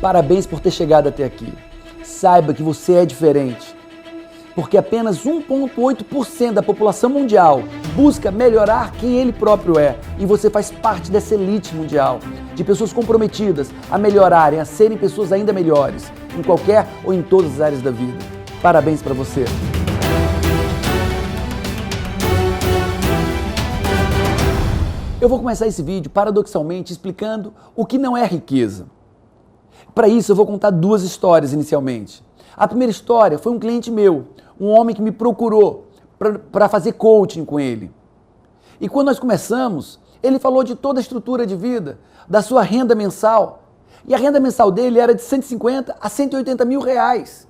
Parabéns por ter chegado até aqui. Saiba que você é diferente, porque apenas 1,8% da população mundial busca melhorar quem ele próprio é, e você faz parte dessa elite mundial, de pessoas comprometidas a melhorarem, a serem pessoas ainda melhores, em qualquer ou em todas as áreas da vida. Parabéns para você. Eu vou começar esse vídeo, paradoxalmente, explicando o que não é riqueza. Para isso, eu vou contar duas histórias inicialmente. A primeira história foi um cliente meu, um homem que me procurou para fazer coaching com ele. E quando nós começamos, ele falou de toda a estrutura de vida, da sua renda mensal. E a renda mensal dele era de 150 a 180 mil reais.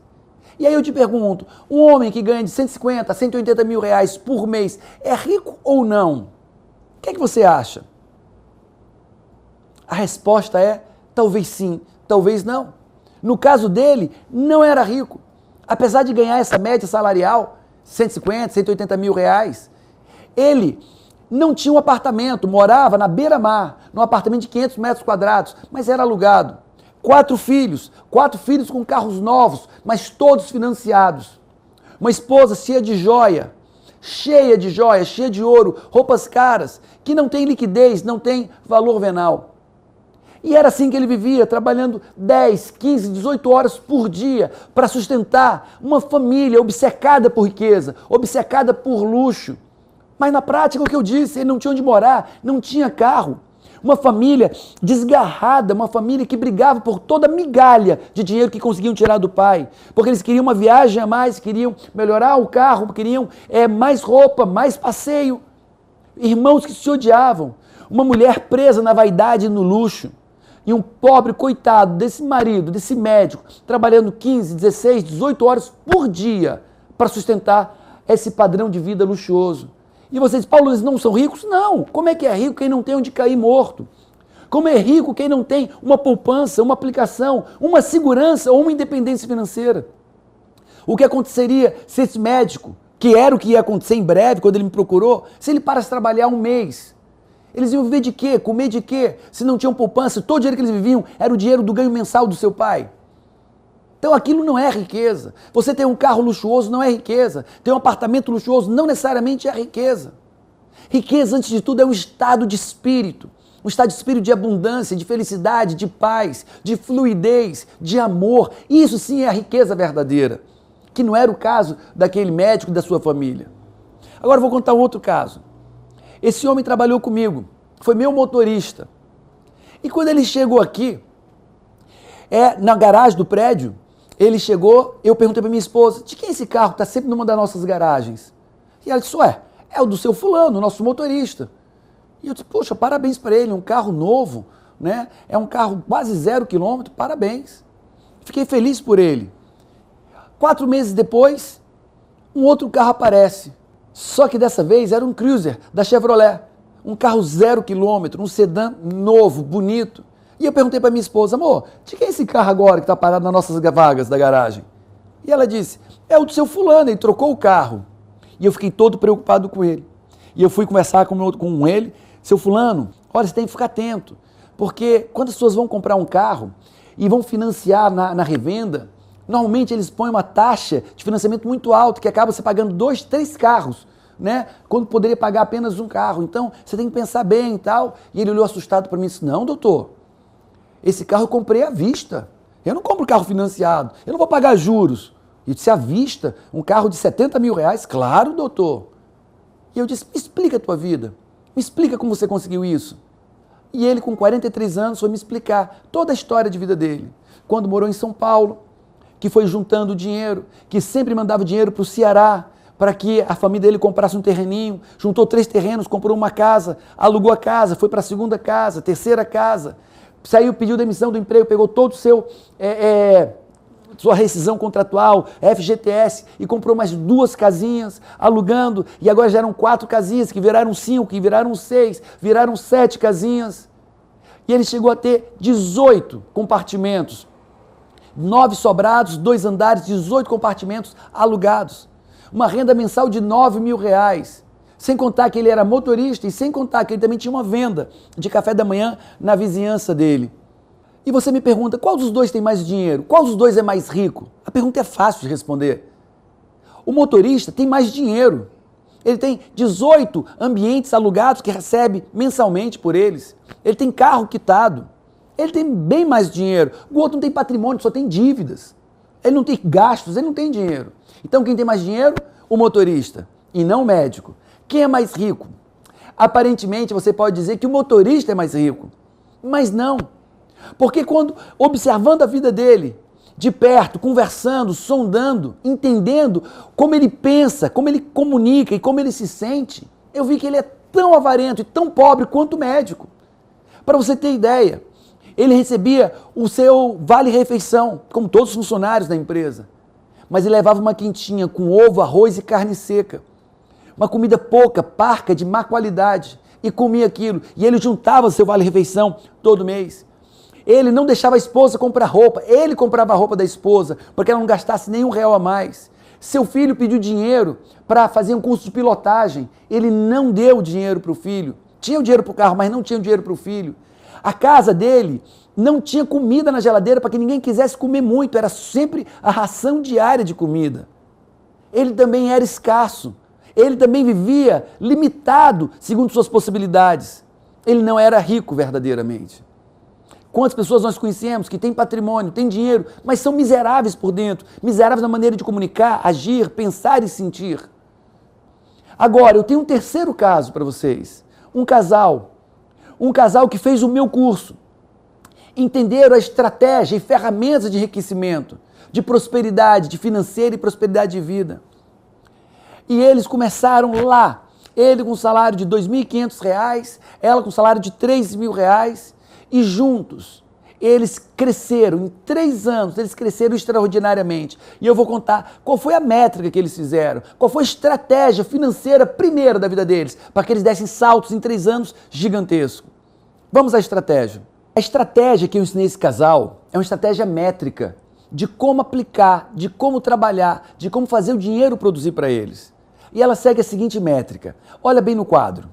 E aí eu te pergunto, um homem que ganha de 150 a 180 mil reais por mês é rico ou não? O que é que você acha? A resposta é talvez sim, talvez não. No caso dele, não era rico. Apesar de ganhar essa média salarial, 150, 180 mil reais, ele não tinha um apartamento, morava na beira-mar, num apartamento de 500 metros quadrados, mas era alugado. 4 filhos com carros novos, mas todos financiados. Uma esposa cheia de joia, cheia de ouro, roupas caras, que não tem liquidez, não tem valor venal. E era assim que ele vivia, trabalhando 10, 15, 18 horas por dia para sustentar uma família obcecada por riqueza, obcecada por luxo. Mas na prática, o que eu disse, ele não tinha onde morar, não tinha carro. Uma família desgarrada, uma família que brigava por toda migalha de dinheiro que conseguiam tirar do pai. Porque eles queriam uma viagem a mais, queriam melhorar o carro, queriam mais roupa, mais passeio. Irmãos que se odiavam. Uma mulher presa na vaidade e no luxo. E um pobre coitado desse marido, desse médico, trabalhando 15, 16, 18 horas por dia para sustentar esse padrão de vida luxuoso. E você diz, Paulo, eles não são ricos? Não. Como é que é rico quem não tem onde cair morto? Como é rico quem não tem uma poupança, uma aplicação, uma segurança ou uma independência financeira? O que aconteceria se esse médico, que era o que ia acontecer em breve, quando ele me procurou, se ele parasse de trabalhar um mês? Eles iam viver de quê? Comer de quê? Se não tinham poupança, todo o dinheiro que eles viviam era o dinheiro do ganho mensal do seu pai. Então aquilo não é riqueza. Você ter um carro luxuoso não é riqueza. Ter um apartamento luxuoso não necessariamente é riqueza. Riqueza, antes de tudo, é um estado de espírito. Um estado de espírito de abundância, de felicidade, de paz, de fluidez, de amor. Isso sim é a riqueza verdadeira. Que não era o caso daquele médico e da sua família. Agora eu vou contar um outro caso. Esse homem trabalhou comigo, foi meu motorista. E quando ele chegou aqui, na garagem do prédio, ele chegou, eu perguntei para minha esposa, de quem é esse carro que está sempre numa das nossas garagens? E ela disse, é o do seu fulano, nosso motorista. E eu disse, poxa, parabéns para ele, um carro novo, né? É um carro quase 0 quilômetro, parabéns. Fiquei feliz por ele. 4 meses depois, um outro carro aparece. Só que dessa vez era um Cruiser da Chevrolet, um carro 0 quilômetro, um sedã novo, bonito. E eu perguntei para minha esposa, amor, de quem é esse carro agora que está parado nas nossas vagas da garagem? E ela disse, é o do seu fulano, ele trocou o carro. E eu fiquei todo preocupado com ele. E eu fui conversar com ele, seu fulano, olha, você tem que ficar atento, porque quando as pessoas vão comprar um carro e vão financiar na revenda, normalmente eles põem uma taxa de financiamento muito alta, que acaba você pagando 2, 3 carros, né? Quando poderia pagar apenas um carro. Então, você tem que pensar bem e tal. E ele olhou assustado para mim e disse, não, doutor, esse carro eu comprei à vista. Eu não compro carro financiado, eu não vou pagar juros. E eu disse, à vista? Um carro de 70 mil reais? Claro, doutor. E eu disse, me explica a tua vida. Me explica como você conseguiu isso. E ele, com 43 anos, foi me explicar toda a história de vida dele. Quando morou em São Paulo, que foi juntando dinheiro, que sempre mandava dinheiro para o Ceará, para que a família dele comprasse um terreninho, juntou 3 terrenos, comprou uma casa, alugou a casa, foi para a 2ª casa, 3ª casa, saiu, pediu demissão do emprego, pegou todo o sua rescisão contratual, FGTS, e comprou mais 2 casinhas, alugando, e agora já eram 4 casinhas, que viraram 5, que viraram 6, viraram 7 casinhas, e ele chegou a ter 18 compartimentos, 9 sobrados, 2 andares, 18 compartimentos alugados. Uma renda mensal de 9 mil reais. Sem contar que ele era motorista e sem contar que ele também tinha uma venda de café da manhã na vizinhança dele. E E você me pergunta, qual dos dois tem mais dinheiro? Qual dos dois é mais rico? A pergunta é fácil de responder. O motorista tem mais dinheiro. Ele tem 18 ambientes alugados que recebe mensalmente por eles. Ele tem carro quitado. Ele tem bem mais dinheiro. O outro não tem patrimônio, só tem dívidas. Ele não tem gastos, ele não tem dinheiro. Então quem tem mais dinheiro? O motorista, e não o médico. Quem é mais rico? Aparentemente você pode dizer que o motorista é mais rico, mas não. Porque quando, observando a vida dele, de perto, conversando, sondando, entendendo como ele pensa, como ele comunica e como ele se sente, eu vi que ele é tão avarento e tão pobre quanto o médico. Para você ter ideia, ele recebia o seu vale-refeição, como todos os funcionários da empresa, mas ele levava uma quentinha com ovo, arroz e carne seca. Uma comida pouca, parca, de má qualidade, e comia aquilo. E ele juntava seu vale-refeição todo mês. Ele não deixava a esposa comprar roupa, ele comprava a roupa da esposa, porque ela não gastasse nem R$1 a mais. Seu filho pediu dinheiro para fazer um curso de pilotagem, ele não deu o dinheiro para o filho. Tinha o dinheiro para o carro, mas não tinha o dinheiro para o filho. A casa dele não tinha comida na geladeira para que ninguém quisesse comer muito, era sempre a ração diária de comida. Ele também era escasso, ele também vivia limitado segundo suas possibilidades. Ele não era rico verdadeiramente. Quantas pessoas nós conhecemos que têm patrimônio, têm dinheiro, mas são miseráveis por dentro, miseráveis na maneira de comunicar, agir, pensar e sentir. Agora, eu tenho um terceiro caso para vocês. Um casal que fez o meu curso. Entenderam a estratégia e ferramentas de enriquecimento, de prosperidade, de financeira e prosperidade de vida. E eles começaram lá, ele com um salário de R$ 2.500, ela com um salário de R$3.000, e juntos eles cresceram, em 3 anos eles cresceram extraordinariamente. E eu vou contar qual foi a métrica que eles fizeram, qual foi a estratégia financeira primeira da vida deles, para que eles dessem saltos em 3 anos gigantescos. Vamos à estratégia. A estratégia que eu ensinei esse casal é uma estratégia métrica de como aplicar, de como trabalhar, de como fazer o dinheiro produzir para eles. E ela segue a seguinte métrica. Olha bem no quadro.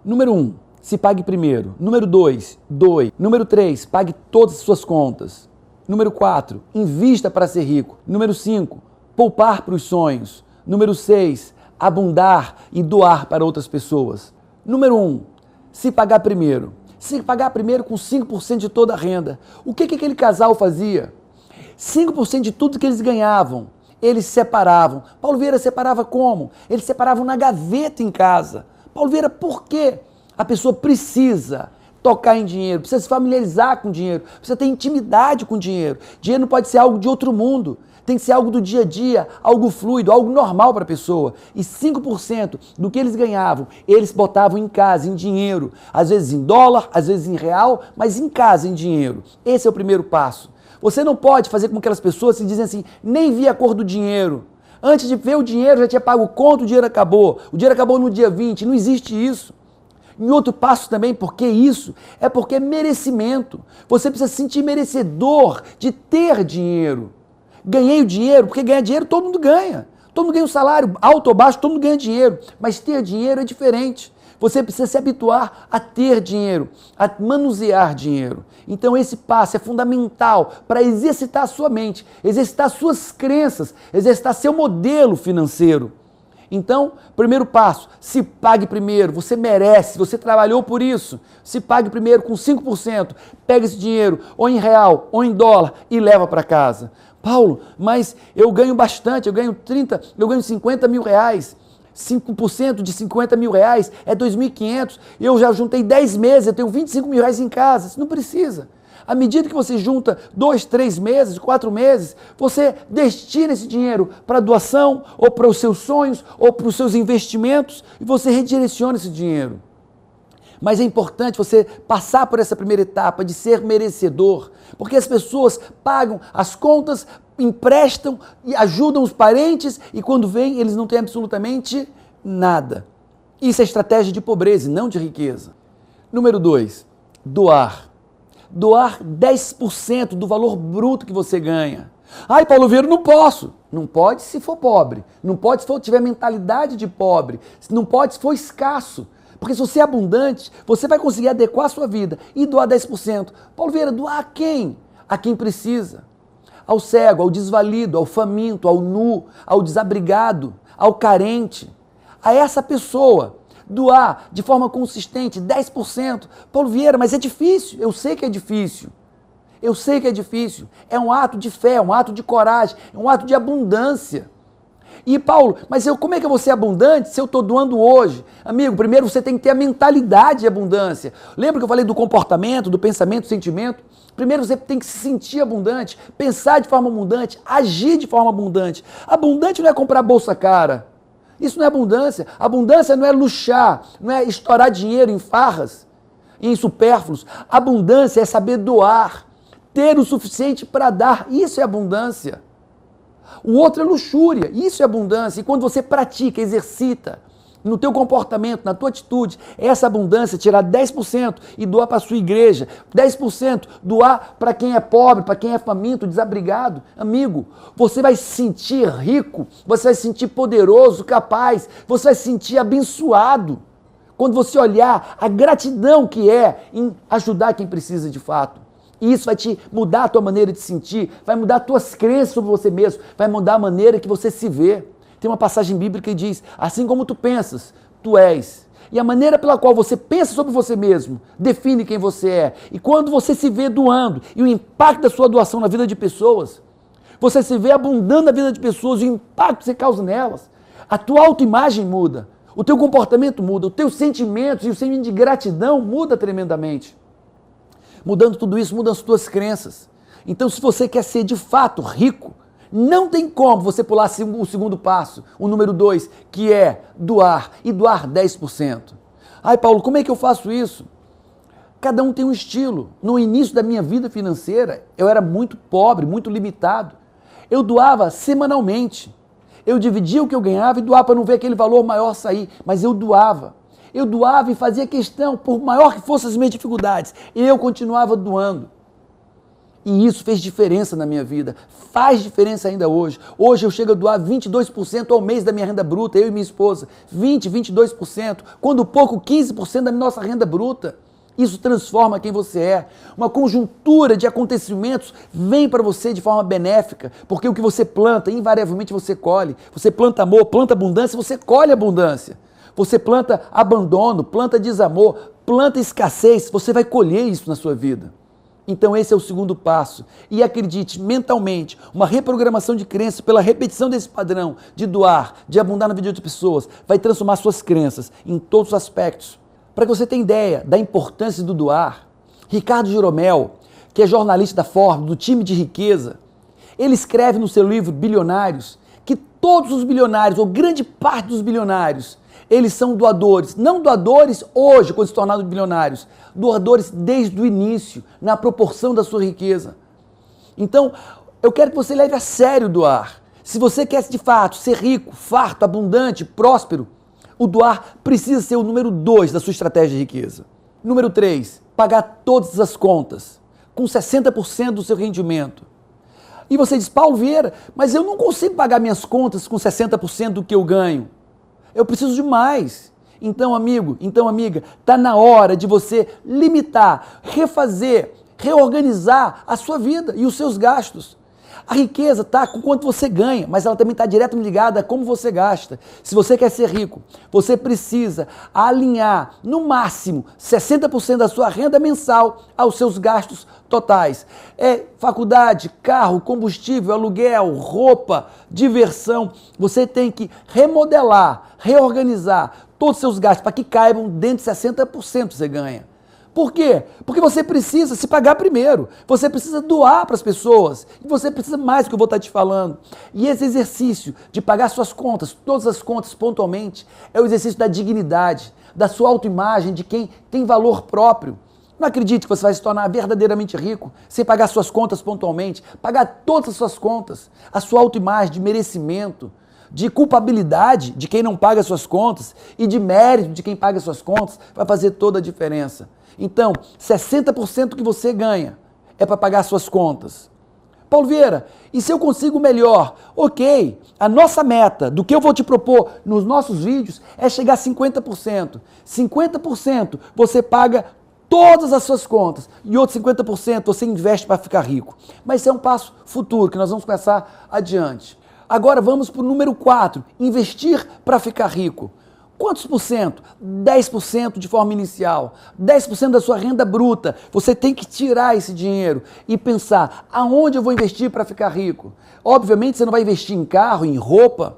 Número 1, se pague primeiro. Número 2, doe. Número 3, pague todas as suas contas. Número 4, invista para ser rico. Número 5, poupar para os sonhos. Número 6, abundar e doar para outras pessoas. Número 1, se pagar primeiro. Se pagar primeiro com 5% de toda a renda. O que aquele casal fazia? 5% de tudo que eles ganhavam, eles separavam. Paulo Vieira separava como? Eles separavam na gaveta em casa. Paulo Vieira, por quê? A pessoa precisa tocar em dinheiro, precisa se familiarizar com dinheiro, precisa ter intimidade com dinheiro. Dinheiro não pode ser algo de outro mundo, tem que ser algo do dia a dia, algo fluido, algo normal para a pessoa. E 5% do que eles ganhavam, eles botavam em casa, em dinheiro. Às vezes em dólar, às vezes em real, mas em casa, em dinheiro. Esse é o primeiro passo. Você não pode fazer com que aquelas pessoas se dizem assim, nem vi a cor do dinheiro. Antes de ver o dinheiro, já tinha pago o conto, o dinheiro acabou. O dinheiro acabou no dia 20, não existe isso. Em outro passo também, porque isso? É porque é merecimento. Você precisa se sentir merecedor de ter dinheiro. Ganhei o dinheiro, porque ganhar dinheiro todo mundo ganha. Todo mundo ganha um salário alto ou baixo, todo mundo ganha dinheiro. Mas ter dinheiro é diferente. Você precisa se habituar a ter dinheiro, a manusear dinheiro. Então esse passo é fundamental para exercitar a sua mente, exercitar suas crenças, exercitar seu modelo financeiro. Então, primeiro passo, se pague primeiro, você merece, você trabalhou por isso. Se pague primeiro com 5%, pega esse dinheiro, ou em real, ou em dólar, e leva para casa. Paulo, mas eu ganho bastante, eu ganho 50 mil reais. 5% de 50 mil reais é 2.500, eu já juntei 10 meses, eu tenho 25 mil reais em casa, você não precisa. À medida que você junta 2, 3 meses, 4 meses, você destina esse dinheiro para doação, ou para os seus sonhos, ou para os seus investimentos, e você redireciona esse dinheiro. Mas é importante você passar por essa primeira etapa de ser merecedor, porque as pessoas pagam as contas, emprestam e ajudam os parentes e quando vêm eles não têm absolutamente nada. Isso é estratégia de pobreza e não de riqueza. Número 2, doar. Doar 10% do valor bruto que você ganha. Ai, Paulo Vieira, não posso. Não pode se for pobre, não pode se for tiver mentalidade de pobre, não pode se for escasso. Porque se você é abundante, você vai conseguir adequar a sua vida e doar 10%. Paulo Vieira, doar a quem? A quem precisa. Ao cego, ao desvalido, ao faminto, ao nu, ao desabrigado, ao carente. A essa pessoa, doar de forma consistente 10%. Paulo Vieira, mas é difícil. Eu sei que é difícil. Eu sei que é difícil. É um ato de fé, é um ato de coragem, é um ato de abundância. E Paulo, mas como é que eu vou ser abundante se eu estou doando hoje? Amigo, primeiro você tem que ter a mentalidade de abundância. Lembra que eu falei do comportamento, do pensamento, do sentimento? Primeiro você tem que se sentir abundante, pensar de forma abundante, agir de forma abundante. Abundante não é comprar bolsa cara. Isso não é abundância. Abundância não é luxar, não é estourar dinheiro em farras, em supérfluos. Abundância é saber doar, ter o suficiente para dar. Isso é abundância. O outro é luxúria, isso é abundância. E quando você pratica, exercita, no teu comportamento, na tua atitude, essa abundância, tirar 10% e doar para a sua igreja, 10% doar para quem é pobre, para quem é faminto, desabrigado. Amigo, você vai se sentir rico, você vai se sentir poderoso, capaz, você vai se sentir abençoado. Quando você olhar a gratidão que é em ajudar quem precisa de fato. E isso vai te mudar a tua maneira de sentir, vai mudar as tuas crenças sobre você mesmo, vai mudar a maneira que você se vê. Tem uma passagem bíblica que diz, assim como tu pensas, tu és. E a maneira pela qual você pensa sobre você mesmo define quem você é. E quando você se vê doando e o impacto da sua doação na vida de pessoas, você se vê abundando na vida de pessoas e o impacto que você causa nelas, a tua autoimagem muda, o teu comportamento muda, os teus sentimentos e o sentimento de gratidão muda tremendamente. Mudando tudo isso, mudam as tuas crenças. Então, se você quer ser de fato rico, não tem como você pular o segundo passo, o número 2, que é doar, e doar 10%. Ai, Paulo, como é que eu faço isso? Cada um tem um estilo. No início da minha vida financeira, eu era muito pobre, muito limitado. Eu doava semanalmente. Eu dividia o que eu ganhava e doava para não ver aquele valor maior sair, mas eu doava. Eu doava e fazia questão, por maior que fossem as minhas dificuldades, eu continuava doando. E isso fez diferença na minha vida, faz diferença ainda hoje. Hoje eu chego a doar 22% ao mês da minha renda bruta, eu e minha esposa, 22%, quando pouco 15% da nossa renda bruta. Isso transforma quem você é. Uma conjuntura de acontecimentos vem para você de forma benéfica, porque o que você planta, invariavelmente você colhe. Você planta amor, planta abundância, você colhe abundância. Você planta abandono, planta desamor, planta escassez, você vai colher isso na sua vida. Então esse é o segundo passo. E acredite, mentalmente, uma reprogramação de crença pela repetição desse padrão de doar, de abundar na vida de outras pessoas, vai transformar suas crenças em todos os aspectos. Para que você tenha ideia da importância do doar, Ricardo Jeromel, que é jornalista da Forbes, do time de riqueza, ele escreve no seu livro Bilionários que todos os bilionários, ou grande parte dos bilionários, eles são doadores, não doadores hoje, quando se tornaram bilionários, doadores desde o início, na proporção da sua riqueza. Então, eu quero que você leve a sério doar. Se você quer de fato ser rico, farto, abundante, próspero, o doar precisa ser o número 2 da sua estratégia de riqueza. Número 3, pagar todas as contas, com 60% do seu rendimento. E você diz, Paulo Vieira, mas eu não consigo pagar minhas contas com 60% do que eu ganho. Eu preciso de mais. Então, amigo, então, amiga, está na hora de você limitar, refazer, reorganizar a sua vida e os seus gastos. A riqueza está com quanto você ganha, mas ela também está diretamente ligada a como você gasta. Se você quer ser rico, você precisa alinhar, no máximo, 60% da sua renda mensal aos seus gastos totais. É faculdade, carro, combustível, aluguel, roupa, diversão. Você tem que remodelar, reorganizar todos os seus gastos para que caibam dentro de 60% que você ganha. Por quê? Porque você precisa se pagar primeiro, você precisa doar para as pessoas, e você precisa mais do que eu vou estar te falando. E esse exercício de pagar suas contas, todas as contas pontualmente, é o exercício da dignidade, da sua autoimagem, de quem tem valor próprio. Não acredite que você vai se tornar verdadeiramente rico sem pagar suas contas pontualmente, pagar todas as suas contas, a sua autoimagem de merecimento, de culpabilidade de quem não paga suas contas e de mérito de quem paga suas contas, vai fazer toda a diferença. Então, 60% que você ganha é para pagar suas contas. Paulo Vieira, e se eu consigo melhor? Ok, a nossa meta do que eu vou te propor nos nossos vídeos é chegar a 50%. 50% você paga todas as suas contas e outros 50% você investe para ficar rico. Mas isso é um passo futuro que nós vamos começar adiante. Agora vamos para o número 4, investir para ficar rico. Quantos por cento? 10% de forma inicial. 10% da sua renda bruta. Você tem que tirar esse dinheiro e pensar aonde eu vou investir para ficar rico. Obviamente você não vai investir em carro, em roupa.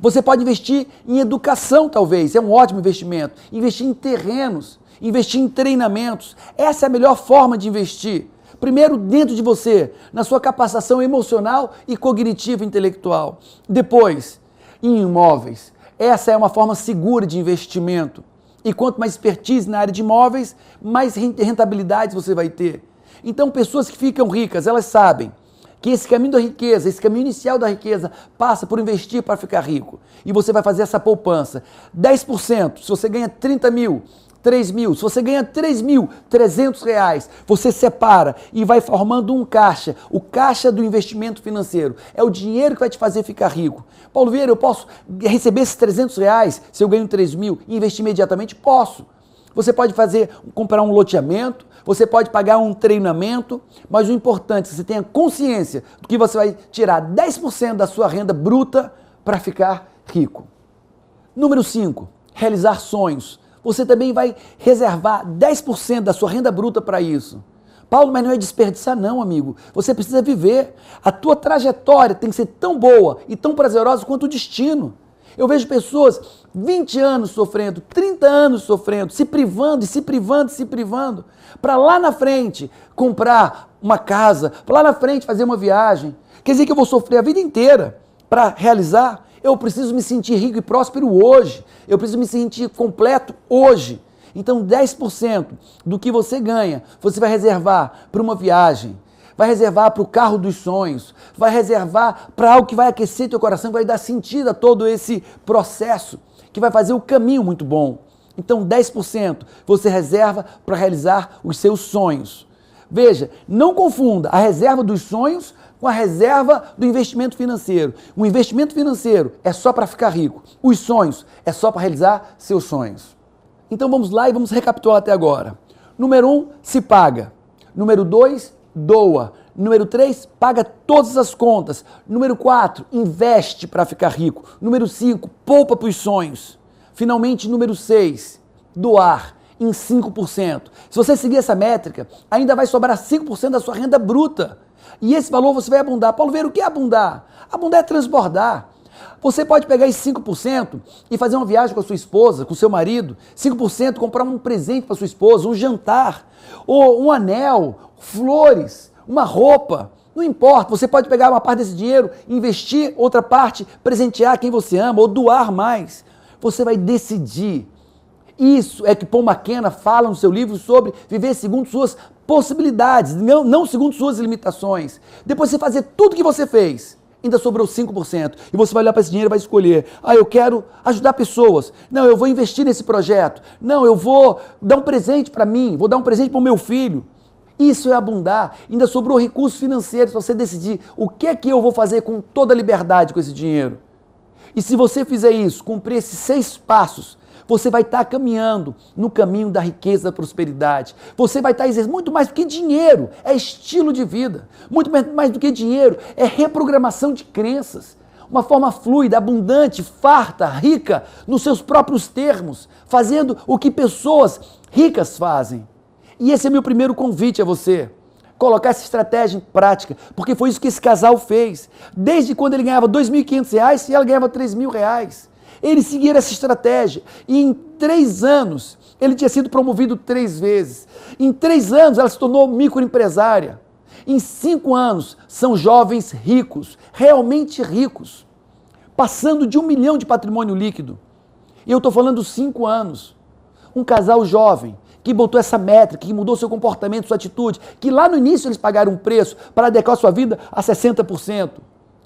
Você pode investir em educação talvez, é um ótimo investimento. Investir em terrenos, investir em treinamentos. Essa é a melhor forma de investir. Primeiro dentro de você, na sua capacitação emocional e cognitiva intelectual. Depois, em imóveis. Essa é uma forma segura de investimento. E quanto mais expertise na área de imóveis, mais rentabilidade você vai ter. Então, pessoas que ficam ricas, elas sabem que esse caminho da riqueza, esse caminho inicial da riqueza, passa por investir para ficar rico. E você vai fazer essa poupança. 10%, se você ganha 30 mil, 3 mil. Se você ganha 3.300 reais, você separa e vai formando um caixa. O caixa do investimento financeiro. É o dinheiro que vai te fazer ficar rico. Paulo Vieira, eu posso receber esses 300 reais se eu ganho 3 mil e investir imediatamente? Posso. Você pode comprar um loteamento, você pode pagar um treinamento, mas o importante é que você tenha consciência do que você vai tirar 10% da sua renda bruta para ficar rico. Número 5, realizar sonhos. Você também vai reservar 10% da sua renda bruta para isso. Paulo, mas não é desperdiçar não, amigo. Você precisa viver. A tua trajetória tem que ser tão boa e tão prazerosa quanto o destino. Eu vejo pessoas 20 anos sofrendo, 30 anos sofrendo, se privando e se privando e se privando, para lá na frente comprar uma casa, para lá na frente fazer uma viagem. Quer dizer que eu vou sofrer a vida inteira para realizar? Eu preciso me sentir rico e próspero hoje. Eu preciso me sentir completo hoje. Então 10% do que você ganha, você vai reservar para uma viagem, vai reservar para o carro dos sonhos, vai reservar para algo que vai aquecer teu coração, que vai dar sentido a todo esse processo, que vai fazer o caminho muito bom. Então 10% você reserva para realizar os seus sonhos. Veja, não confunda a reserva dos sonhos com a reserva do investimento financeiro. O investimento financeiro é só para ficar rico. Os sonhos é só para realizar seus sonhos. Então vamos lá e vamos recapitular até agora. Número 1, se paga. Número 2, doa. Número 3, paga todas as contas. Número 4, investe para ficar rico. Número 5, poupa para os sonhos. Finalmente, número 6, doar em 5%. Se você seguir essa métrica, ainda vai sobrar 5% da sua renda bruta. E esse valor você vai abundar. Paulo Vieira, o que é abundar? Abundar é transbordar. Você pode pegar esses 5% e fazer uma viagem com a sua esposa, com o seu marido. 5% comprar um presente para sua esposa, um jantar, ou um anel, flores, uma roupa. Não importa, você pode pegar uma parte desse dinheiro, investir, outra parte, presentear quem você ama ou doar mais. Você vai decidir. Isso é que Paul McKenna fala no seu livro sobre viver segundo suas possibilidades, não segundo suas limitações. Depois de você fazer tudo que você fez, ainda sobrou 5%. E você vai olhar para esse dinheiro e vai escolher. Eu quero ajudar pessoas. Não, eu vou investir nesse projeto. Não, eu vou dar um presente para mim, vou dar um presente para o meu filho. Isso é abundar. Ainda sobrou recursos financeiros para você decidir o que é que eu vou fazer com toda a liberdade com esse dinheiro. E se você fizer isso, cumprir esses 6 passos, você vai estar caminhando no caminho da riqueza, da prosperidade. Você vai estar exercendo muito mais do que dinheiro, é estilo de vida. Muito mais do que dinheiro, é reprogramação de crenças. Uma forma fluida, abundante, farta, rica, nos seus próprios termos, fazendo o que pessoas ricas fazem. E esse é meu primeiro convite a você. Colocar essa estratégia em prática, porque foi isso que esse casal fez. Desde quando ele ganhava R$2.500 e ela ganhava R$3.000. Eles seguiram essa estratégia e em 3 anos ele tinha sido promovido 3 vezes. Em 3 anos ela se tornou microempresária. Em 5 anos são jovens ricos, realmente ricos, passando de 1 milhão de patrimônio líquido. E eu estou falando 5 anos. Um casal jovem que botou essa métrica, que mudou seu comportamento, sua atitude, que lá no início eles pagaram um preço para adequar sua vida a 60%.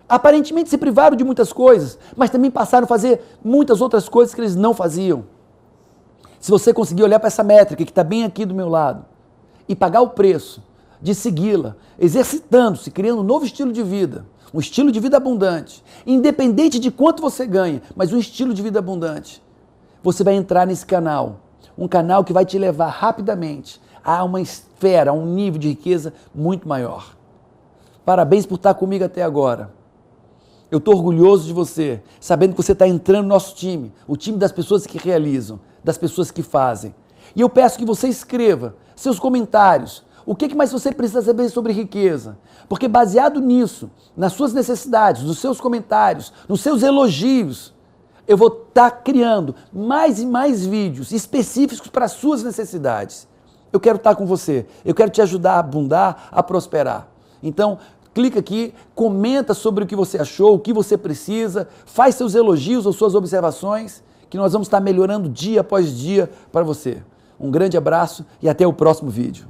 Aparentemente se privaram de muitas coisas, mas também passaram a fazer muitas outras coisas que eles não faziam. Se você conseguir olhar para essa métrica que está bem aqui do meu lado e pagar o preço de segui-la, exercitando-se, criando um novo estilo de vida, um estilo de vida abundante, independente de quanto você ganha, mas um estilo de vida abundante, você vai entrar nesse canal, um canal que vai te levar rapidamente a uma esfera, a um nível de riqueza muito maior. Parabéns por estar comigo até agora. Eu estou orgulhoso de você, sabendo que você está entrando no nosso time, o time das pessoas que realizam, das pessoas que fazem. E eu peço que você escreva seus comentários. O que mais você precisa saber sobre riqueza? Porque baseado nisso, nas suas necessidades, nos seus comentários, nos seus elogios, eu vou estar criando mais e mais vídeos específicos para as suas necessidades. Eu quero estar com você, eu quero te ajudar a abundar, a prosperar. Então, clica aqui, comenta sobre o que você achou, o que você precisa, faz seus elogios ou suas observações, que nós vamos estar melhorando dia após dia para você. Um grande abraço e até o próximo vídeo.